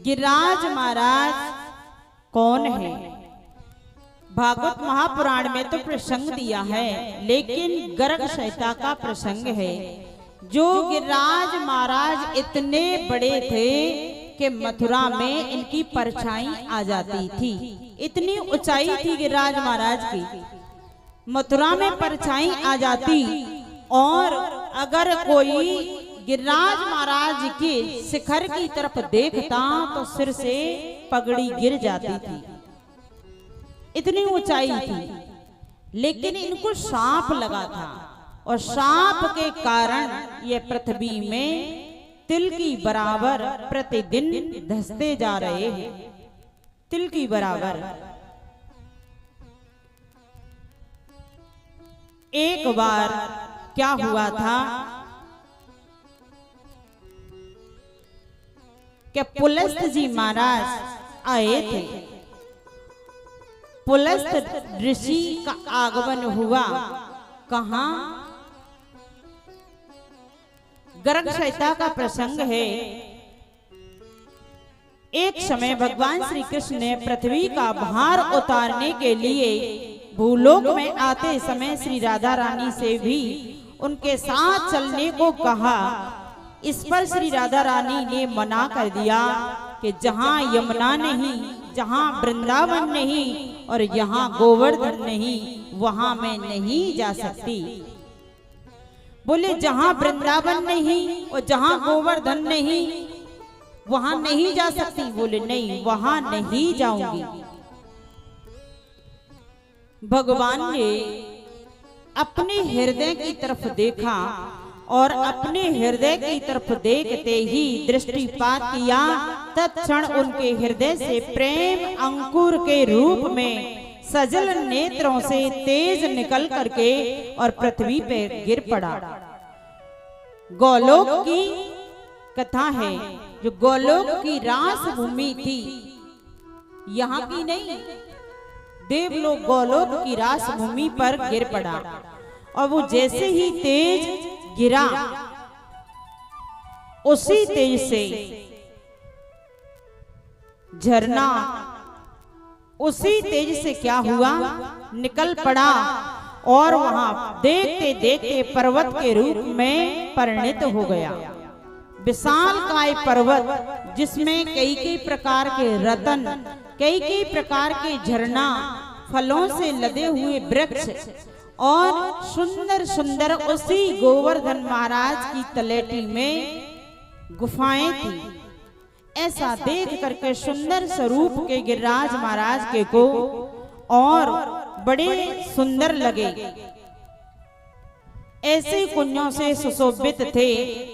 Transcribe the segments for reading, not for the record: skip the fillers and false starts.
गिरिराज महाराज कौन है? भागवत महापुराण में तो प्रसंग दिया है, लेकिन गर्ग संहिता का प्रसंग है। जो गिरिराज महाराज इतने बड़े थे कि मथुरा में इनकी परछाई आ जाती थी। इतनी ऊंचाई थी गिरिराज महाराज की, मथुरा में परछाई आ जाती। और अगर कोई गिरिराज महाराज के शिखर की तरफ देखता तो सिर से पगड़ी गिर जाती थी, इतनी ऊंचाई थी। लेकिन इनको सांप लगा था और सांप के कारण ये पृथ्वी में तिल की बराबर प्रतिदिन धंसते जा रहे हैं, तिल की बराबर। एक बार क्या हुआ था कि पुलस्त जी महाराज आए थे। पुलस्त ऋषि का आगमन हुआ कहां? गर्ग संहिता का प्रसंग है। एक समय भगवान श्री कृष्ण ने पृथ्वी का भार उतारने के लिए भूलोक में आते समय श्री राधा रानी से भी उनके साथ चलने को कहा। इस पर श्री राधा रानी ने मना कर दिया कि जहां यमुना नहीं, जहां वृंदावन नहीं और यहाँ गोवर्धन नहीं, वहां मैं नहीं जा सकती। बोले जहां वृंदावन नहीं और जहां गोवर्धन नहीं, वहां नहीं जा सकती। बोले नहीं, वहां नहीं जाऊंगी। भगवान ने अपने हृदय की तरफ देखा और अपने हृदय की तरफ देखते ही दृष्टिपात किया। तत्क्षण उनके हृदय से प्रेम अंकुर के रूप में सजल नेत्रों से तेज निकल करके और पृथ्वी पे गिर पड़ा। गोलोक की कथा है, जो गोलोक की रास भूमि थी, यहाँ की नहीं, देवलोक गोलोक की रास भूमि पर गिर पड़ा। और वो जैसे ही तेज गिरा, उसी तेज से झरना उसी तेज से क्या हुआ, निकल पड़ा और वहां देखते देखते पर्वत के रूप में परिणित हो गया। विशाल काय पर्वत, जिसमें कई कई प्रकार के रतन, कई कई प्रकार के झरना, फलों से लदे हुए वृक्ष और सुंदर सुंदर उसी गोवर्धन महाराज की तलेटी में गुफाएं थी। ऐसा देख करके सुंदर स्वरूप के गिरिराज महाराज के को और बड़े सुंदर लगे। ऐसे कुंजों से सुशोभित थे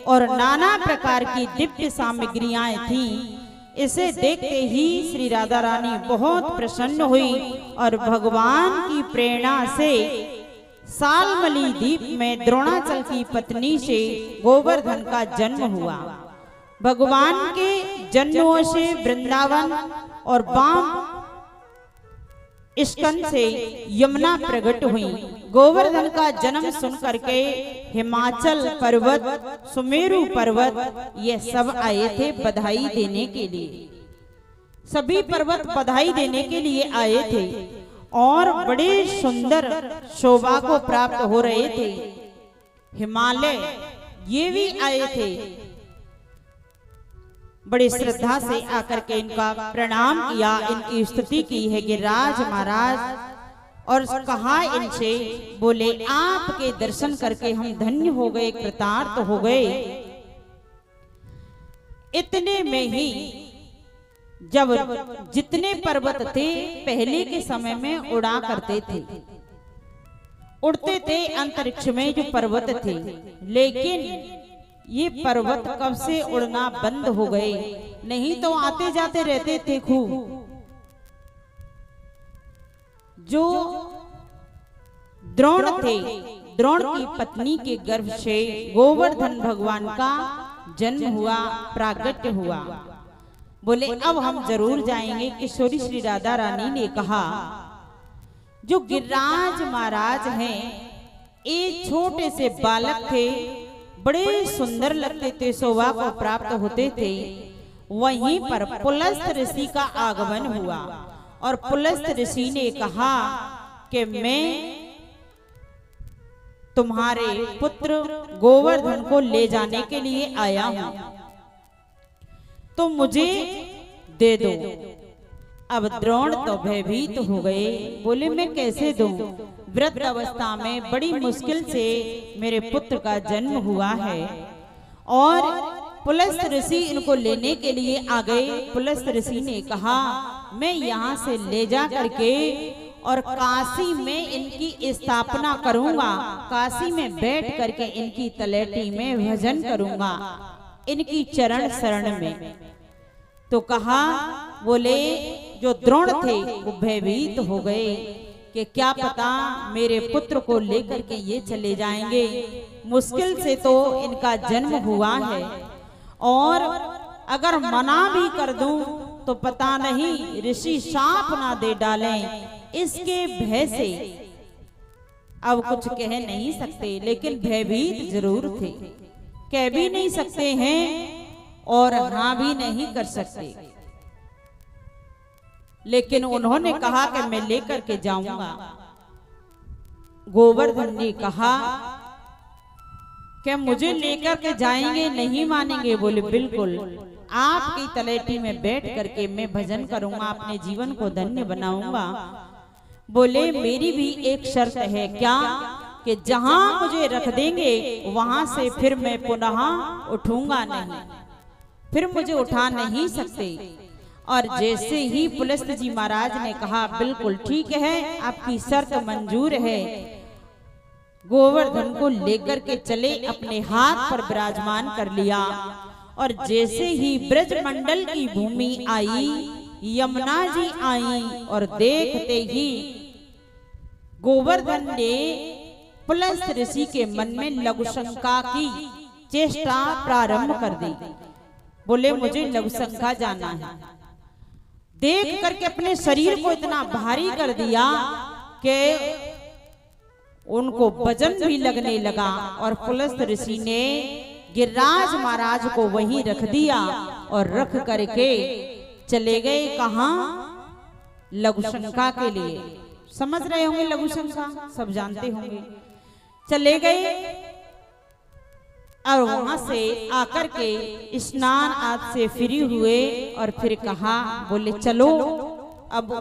और नाना प्रकार की दिव्य सामग्रियां थीं। इसे देखते ही श्री राधा रानी बहुत प्रसन्न हुई और भगवान की प्रेरणा से सालमली द्वीप में द्रोणाचल की पत्नी से गोवर्धन का जन्म हुआ। भगवान के जन्मों से वृंदावन और वाम स्कंद से यमुना प्रकट हुई। गोवर्धन का जन्म सुन करके हिमाचल पर्वत, सुमेरु पर्वत, ये सब आए थे बधाई देने के लिए। सभी पर्वत बधाई देने के लिए आए थे और बड़े सुंदर शोभा को प्राप्त हो रहे थे। हिमालय ये भी आए थे, बड़ी श्रद्धा से आकर के इनका प्रणाम किया, इनकी स्तुति की है गिरिराज महाराज। और कहा इनसे, बोले आपके दर्शन करके हम धन्य हो गए, कृतार्थ हो गए। इतने में ही जब जितने पर्वत थे पहले के समय में उड़ा करते थे, उड़ते थे अंतरिक्ष में जो पर्वत थे, लेकिन ये पर्वत कब से उड़ना बंद हो गए, नहीं तो आते जाते रहते थे खूब। जो द्रोण थे, द्रोण की पत्नी के गर्भ से गोवर्धन भगवान का जन्म हुआ, प्रागट्य हुआ। बोले अब हम जरूर जाएंगे। किशोरी श्री राधा रानी ने कहा, जो गिरिराज महाराज हैं, एक छोटे से बालक थे, बड़े सुंदर लगते थे, शोभा को प्राप्त होते थे। वहीं पर पुलस्त ऋषि का आगमन हुआ और पुलस्त ऋषि ने कहा कि मैं तुम्हारे पुत्र गोवर्धन को ले जाने के लिए आया हूं, तो मुझे दे दो। अब द्रोण तो भयभीत हो गए, बोले मैं कैसे दूं? वृद्ध अवस्था में बड़ी मुश्किल से मेरे पुत्र का जन्म हुआ है। और पुलस्त ऋषि इनको लेने के लिए आ गए। पुलस्त ऋषि ने कहा मैं यहाँ से ले जा करके और काशी में इनकी स्थापना करूंगा, काशी में बैठ करके इनकी तलेटी में भजन करूंगा, इनकी चरण शरण में। तो कहा, बोले जो द्रोण थे वो भयभीत हो गए कि क्या पता मेरे पुत्र को लेकर के ये चले जाएंगे, मुश्किल से तो इनका जन्म हुआ है, और अगर मना भी कर दूं तो पता नहीं ऋषि शाप ना दे डालें। इसके भय से अब कुछ कह नहीं सकते, लेकिन भयभीत जरूर थे, कह भी नहीं सकते हैं और हाँ भी नहीं कर सकते। लेकिन उन्होंने कहा कि मैं लेकर के जाऊंगा। गोवर्धन ने कहा कि मुझे लेकर के जाएंगे, नहीं मानेंगे? बोले बिल्कुल, आपकी तलेटी में बैठ करके मैं भजन करूंगा, अपने जीवन को धन्य बनाऊंगा। बोले मेरी भी एक शर्त है, क्या? कि जहां मुझे रख देंगे वहां से फिर मैं पुनः उठूंगा नहीं, फिर मुझे उठा नहीं सकते। और जैसे ही पुलस्त जी महाराज ने कहा बिल्कुल ठीक है, आपकी शर्त मंजूर है, गोवर्धन को लेकर के चले, अपने हाथ पर विराजमान कर लिया। और जैसे ही ब्रजमंडल की भूमि आई, यमुना जी आई और देखते ही गोवर्धन ने पुलस्त ऋषि के मन में लघुशंका की चेष्टा प्रारंभ कर दी। बोले मुझे लघुशंका जाना है। देख करके अपने शरीर को इतना भारी कर दिया कि उनको वजन भी लगने लगा। और पुलस्त ऋषि ने गिरिराज महाराज को वहीं रख दिया और रख करके चले गए कहां? लघुशंका के लिए। समझ रहे होंगे लघुशंका, सब जानते होंगे। चले गए और वहां से आकर के स्नान आदि से फ्री हुए और फिर कहा, बोले चलो अब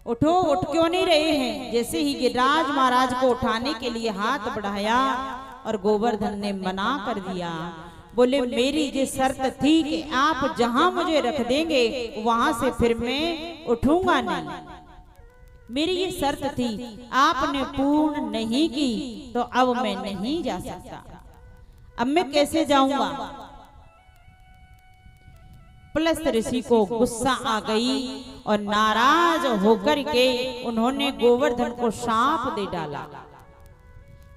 उठो। उठ क्यों नहीं रहे हैं? जैसे ही गिरिराज महाराज को उठाने के लिए हाथ बढ़ाया और गोवर्धन ने मना कर दिया। बोले मेरी ये शर्त थी कि आप जहां मुझे रख देंगे वहां से फिर मैं उठूंगा नहीं, मेरी ये शर्त थी, आपने पूर्ण नहीं की, तो अब मैं नहीं जा सकता। अब मैं कैसे जाऊंगा? पुलस्त ऋषि को गुस्सा आ गई और नाराज होकर के उन्होंने गोवर्धन को शाप दे डाला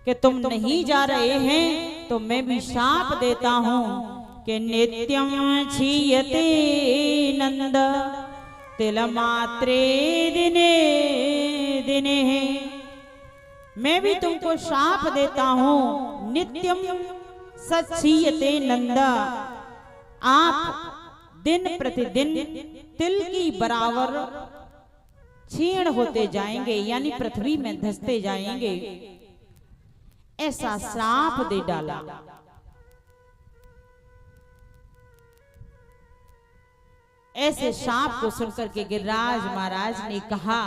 कि तुम नहीं जा रहे हैं तो मैं भी शाप देता हूं कि नित्यम क्षीयते नंद तिलमात्रे दिने दिने। मैं भी तुमको शाप देता हूं, नित्यम सक्षीयते नंदा, आप दिन प्रतिदिन तिल की बराबर क्षीण होते जाएंगे, यानी पृथ्वी में धंसते जाएंगे, ऐसा श्राप दे डाला। ऐसे शाप को सुनकर के गिरिराज महाराज ने कहा,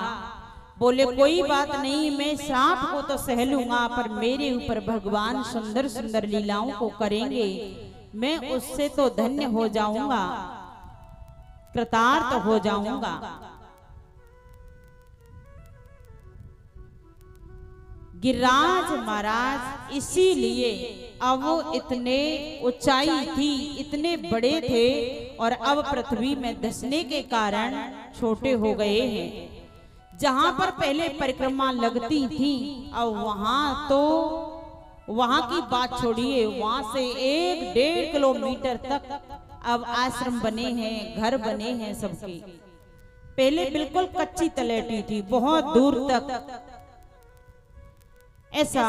बोले कोई बात नहीं, मैं श्राप को तो सह लूंगा, पर मेरे ऊपर भगवान सुंदर सुंदर लीलाओं को करेंगे, मैं उससे तो धन्य हो जाऊंगा, कृतार्थ हो जाऊंगा। गिरिराज महाराज इसीलिए अब वो इतने ऊंचाई थी, इतने बड़े थे और अब पृथ्वी में धंसने के कारण छोटे हो गए हैं। जहां पर पहले परिक्रमा लगती थी, अब वहां की बात छोड़िए, वहां से 1-1.5 किलोमीटर तक अब आश्रम बने हैं, घर बने हैं सबके। पहले बिल्कुल कच्ची तलेटी थी, बहुत दूर तक। ऐसा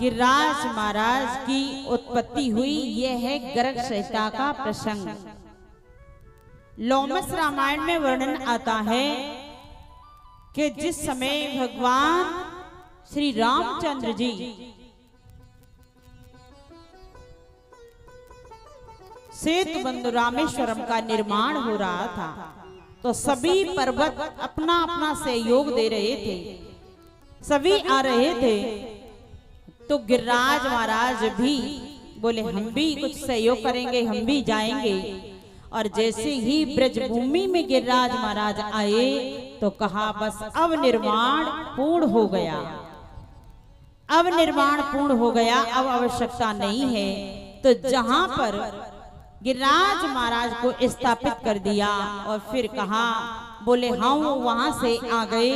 गिरिराज महाराज की उत्पत्ति हुई। यह है गर्ग संहिता का प्रसंग। लोमस रामायण में वर्णन आता है कि जिस समय भगवान श्री रामचंद्र जी सेतु बंधु रामेश्वरम का निर्माण हो रहा था, तो सभी पर्वत अपना अपना सहयोग दे रहे थे, सभी आ रहे थे। तो गिरिराज महाराज भी बोले हम भी कुछ सहयोग करेंगे, हम भी जाएंगे। और जैसे ही ब्रजभूमि में गिरिराज महाराज आए तो कहा बस अब निर्माण पूर्ण हो गया, अब निर्माण पूर्ण हो गया, अब आवश्यकता नहीं है। तो जहां पर गिरिराज महाराज को स्थापित कर दिया और फिर कहा बोले हम वहां से आ गए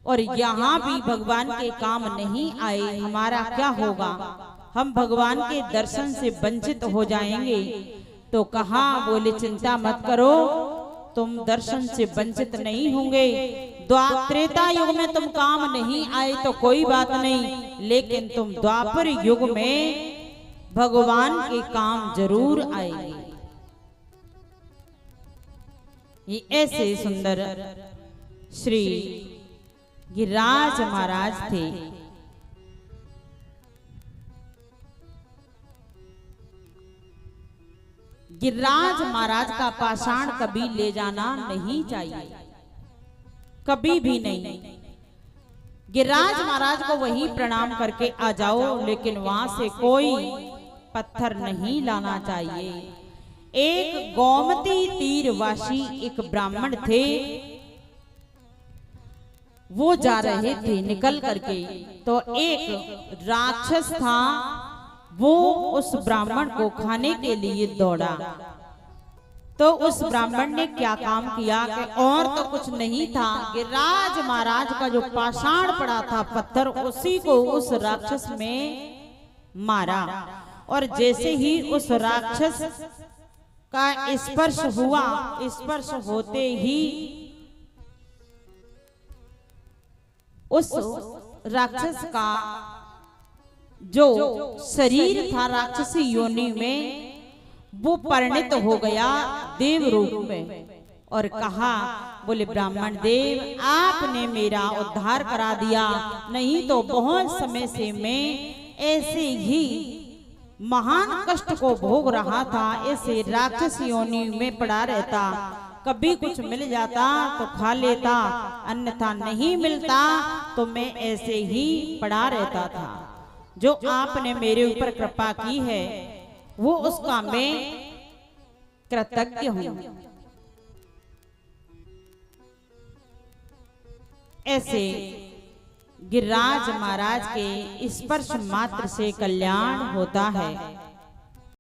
और यहाँ भी भगवान के काम नहीं आए, हमारा क्या होगा, हम भगवान के दर्शन से वंचित हो जाएंगे। तो कहा बोले चिंता मत करो, तुम दर्शन से वंचित नहीं होंगे। त्रेता युग में तुम काम नहीं आए तो कोई बात नहीं, लेकिन तुम द्वापर युग में भगवान के काम जरूर आएंगे। ये ऐसे सुंदर श्री गिरिराज महाराज थे। गिरिराज महाराज का पाषाण कभी ले जाना नहीं चाहिए, कभी भी नहीं। गिरिराज महाराज को वहीं प्रणाम करके आ जाओ, लेकिन वहां से कोई पत्थर नहीं लाना चाहिए। एक गोमती तीरवासी एक ब्राह्मण थे, वो जा रहे थे निकल करके, तो एक राक्षस था, वो उस ब्राह्मण को खाने के लिए दौड़ा। तो उस ब्राह्मण ने क्या काम किया कि और तो कुछ नहीं था, गिरिराज महाराज का जो पाषाण पड़ा था पत्थर, उसी को उस राक्षस में मारा। और जैसे ही उस राक्षस का स्पर्श हुआ, स्पर्श होते ही उस राक्षस का जो शरीर था राक्षसी योनि में, वो परिणित हो गया देव रूप में। और कहा बोले ब्राह्मण देव आपने मेरा उद्धार करा दिया, नहीं तो बहुत समय से मैं ऐसे ही महान कष्ट को भोग रहा था, ऐसे राक्षस योनि में पड़ा रहता, कभी कुछ मिल जाता तो खा लेता, अन्यथा नहीं मिलता तो मैं ऐसे ही पड़ा रहता था। जो आपने मेरे ऊपर कृपा की है वो उसका मैं कृतज्ञ हूं। ऐसे गिरिराज महाराज के स्पर्श मात्र से कल्याण होता है।